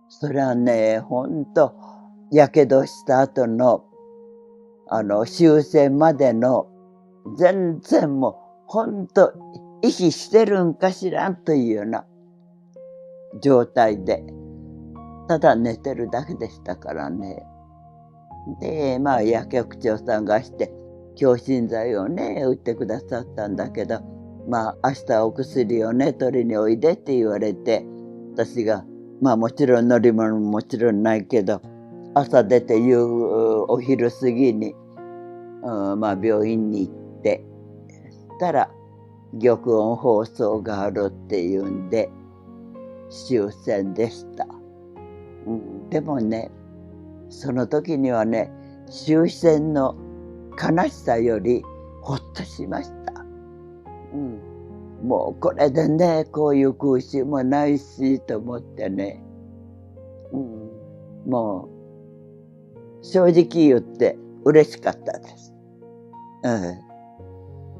それはね、ほんと、やけどした後の、終戦までの、全然もう、ほんと、息してるんかしらんというような状態で、ただ寝てるだけでしたからね。で、まあ、薬局長さんがして、強心剤をね、打ってくださったんだけど、まあ、明日お薬をね、取りにおいでって言われて、私が、まあもちろん乗り物ももちろんないけど、朝出てお昼過ぎに、まあ病院に行って、したら、玉音放送があるっていうんで、終戦でした。でもね、その時にはね、終戦の悲しさよりほっとしました。もうこれでね、こういう空襲もないしと思ってね、もう正直言って嬉しかったです。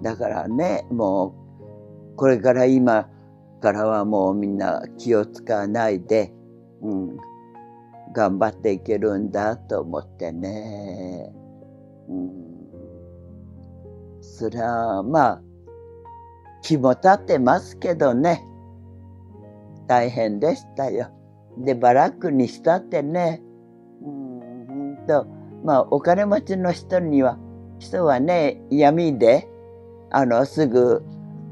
だからね、もうこれから今からはもうみんな気を使わないで、頑張っていけるんだと思ってね。そりゃまあ気も立ってますけどね、大変でしたよ。でバラックにしたってね、まあお金持ちの人はね、闇ですぐ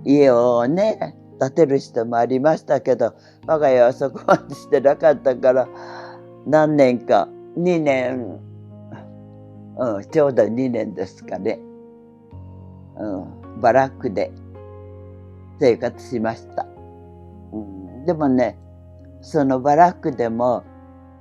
家をね建てる人もありましたけど、我が家はそこまでしてなかったから、何年か2年、ちょうど2年ですかね、バラックで生活しました。でもね、そのバラックでも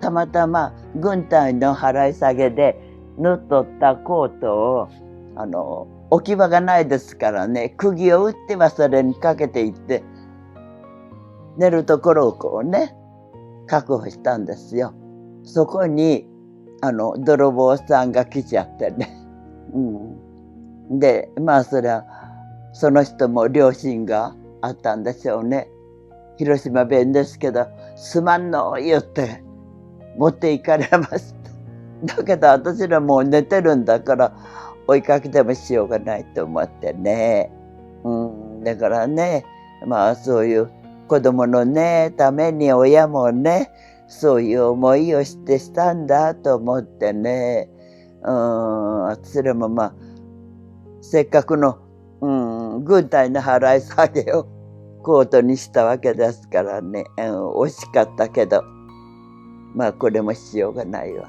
たまたま軍隊の払い下げで縫っとったコートを置き場がないですからね、釘を打ってはそれにかけていって寝るところをこうね確保したんですよ。そこに泥棒さんが来ちゃってね、でまあそりゃその人も良心があったんでしょうね。広島弁ですけど「すまんの」言って持って行かれました。だけど私らもう寝てるんだから追いかけてもしようがないと思ってね。だからね、まあそういう子供のねために親もねそういう思いをしてしたんだと思ってね、私らもまあせっかくの、軍隊の払い下げをコートにしたわけですからね、惜しかったけど、まあこれもしようがないわ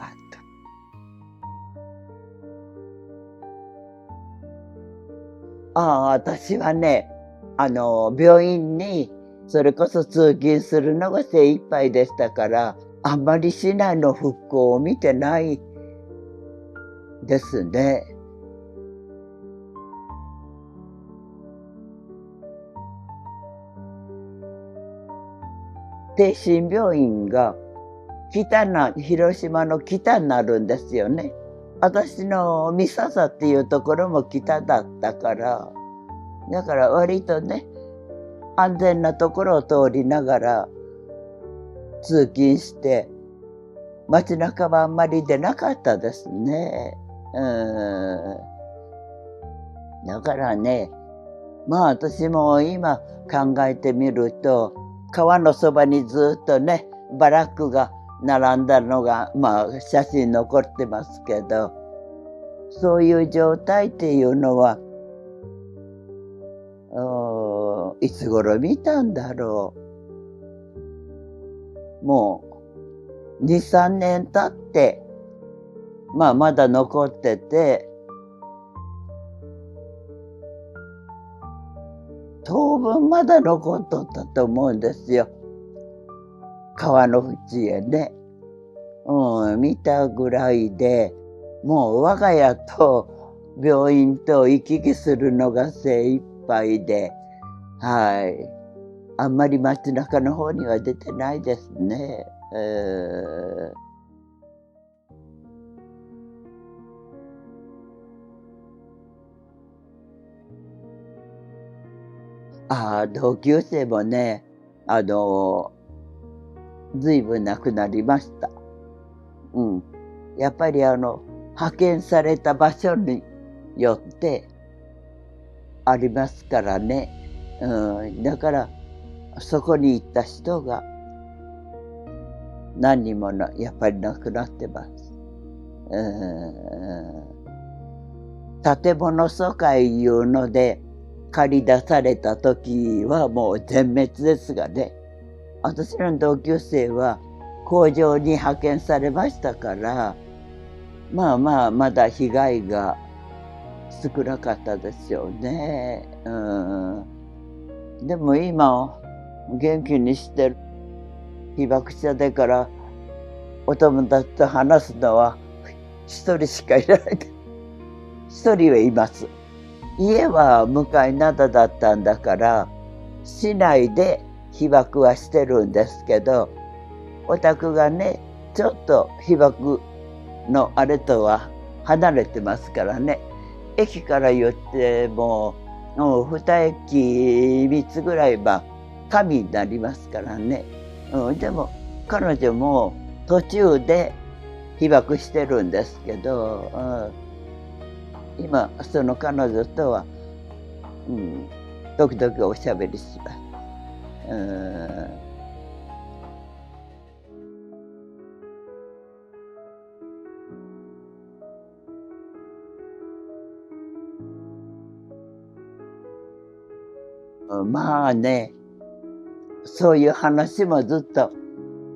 と。私はね、病院にそれこそ通勤するのが精一杯でしたから、あんまり市内の復興を見てないですね。帝心病院が広島の北になるんですよね。私の三笹っていうところも北だったから、だから割とね、安全なところを通りながら通勤して、街中はあんまり出なかったですね。だからね、まあ私も今考えてみると、川のそばにずっとね、バラックが並んだのが、まあ写真残ってますけど、そういう状態っていうのは、いつ頃見たんだろう。もう2、3年経って、まあまだ残ってて、当分まだ残っとったと思うんですよ。川の縁へね。見たぐらいで、もう我が家と病院と行き来するのが精一杯で、はい。あんまり街中の方には出てないですね。同級生もね、ずいぶん亡くなりました。やっぱり派遣された場所によってありますからね。だから、そこに行った人が何人もやっぱり亡くなってます。建物疎開いうので借り出された時はもう全滅ですがね。私の同級生は工場に派遣されましたから、まだ被害が少なかったですよね。でも今、元気にしてる被爆者だから、お友達と話すのは一人しかいない。一人はいます。家は向かい灘だったんだから、市内で被爆はしてるんですけど、お宅がね、ちょっと被爆のあれとは離れてますからね。駅から言っても、2駅3つぐらいは神になりますからね。でも彼女も途中で被爆してるんですけど、今その彼女とは、時々おしゃべりします。まあね、そういう話もずっと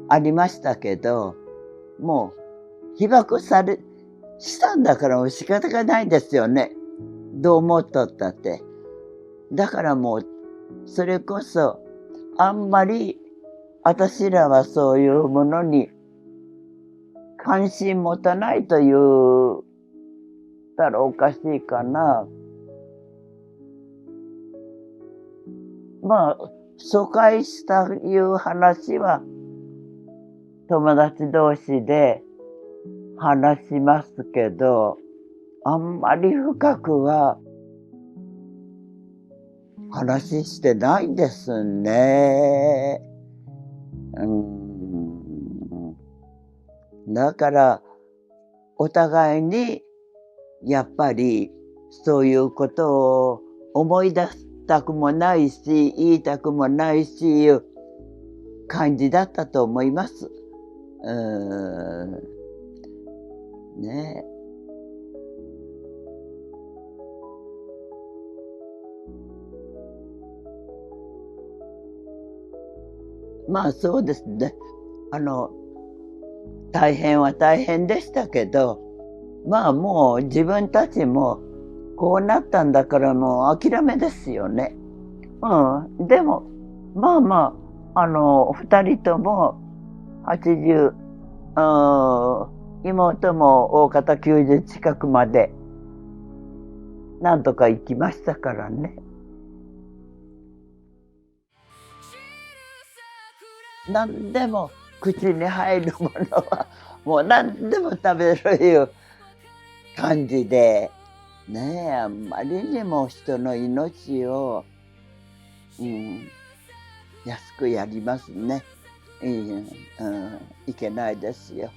ありましたけど、もう被爆したんだからもう仕方がないですよね。どう思っとったって。だからもう、それこそ、あんまり私らはそういうものに関心持たないと言ったらおかしいかな。疎開したいう話は友達同士で話しますけど、あんまり深くは話してないですね。だから、お互いに、やっぱり、そういうことを思い出したくもないし、言いたくもないし、いう感じだったと思います。ねえ。そうですね。大変は大変でしたけど、もう自分たちもこうなったんだからもう諦めですよね。でも、二人とも80、妹も大方90近くまでなんとか行きましたからね。何でも口に入るものはもう何でも食べるいう感じで、ねえ、あんまりにも人の命を、安くやりますね。いけないですよ。